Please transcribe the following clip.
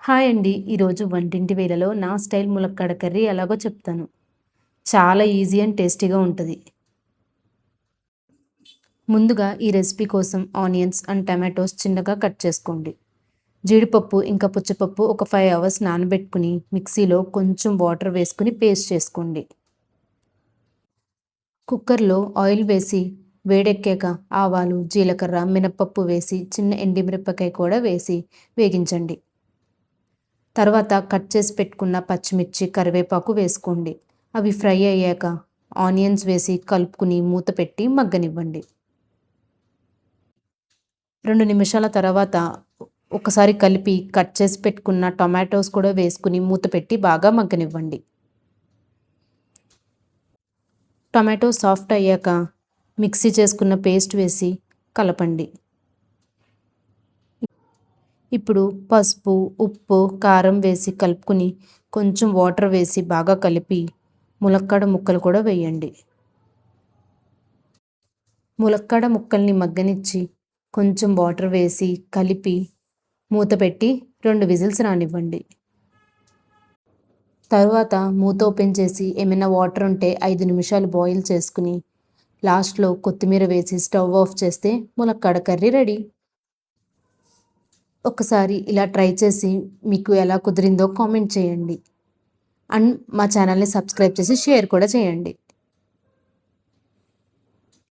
Hi అండి. ఈరోజు వంటింటి వేళలో నా స్టైల్ ములక్కాడ కర్రీ ఎలాగో చెప్తాను. చాలా ఈజీ అండ్ టేస్టీగా ఉంటది. ముందుగా ఈ రెసిపీ కోసం ఆనియన్స్ అండ్ టమాటోస్ చిన్నగా కట్ చేసుకోండి. జీడిపప్పు ఇంకా పుచ్చపప్పు ఒక 5 అవర్స్ నానబెట్టుకుని మిక్సీలో కొంచెం వాటర్ వేసుకుని పేస్ట్ చేసుకోండి. కుక్కర్‌లో ఆయిల్ వేసి వేడెక్కాక ఆవాలు, జీలకర్ర, మినపప్పు వేసి చిన్న ఎండుమిరపకాయ కూడా వేసి వేగించండి. తర్వాత కట్ చేసి పెట్టుకున్న పచ్చిమిర్చి, కరివేపాకు వేసుకోండి. అవి ఫ్రై అయ్యాక ఆనియన్స్ వేసి కలుపుకుని మూత పెట్టి మగ్గనివ్వండి. 2 నిమిషాల తర్వాత ఒకసారి కలిపి కట్ చేసి పెట్టుకున్న టొమాటోస్ కూడా వేసుకుని మూత పెట్టి బాగా మగ్గనివ్వండి. టొమాటో సాఫ్ట్ అయ్యాక మిక్సీ చేసుకున్న పేస్ట్ వేసి కలపండి. ఇప్పుడు పసుపు, ఉప్పు, కారం వేసి కలుపుకుని కొంచెం వాటర్ వేసి బాగా కలిపి ములక్కాడ ముక్కలు కూడా వేయండి. ములక్కాడ ముక్కల్ని మగ్గనిచ్చి కొంచెం వాటర్ వేసి కలిపి మూత పెట్టి 2 విజిల్స్ రానివ్వండి. తరువాత మూత ఓపెన్ చేసి ఏమైనా వాటర్ ఉంటే 5 నిమిషాలు బాయిల్ చేసుకుని లాస్ట్‌లో కొత్తిమీర వేసి స్టవ్ ఆఫ్ చేస్తే ములక్కాడ కర్రీ రెడీ. ఒకసారి ఇలా ట్రై చేసి మీకు ఎలా కుదిరిందో కామెంట్ చేయండి. అండ్ మా ఛానల్‌ని సబ్స్క్రైబ్ చేసి షేర్ కూడా చేయండి.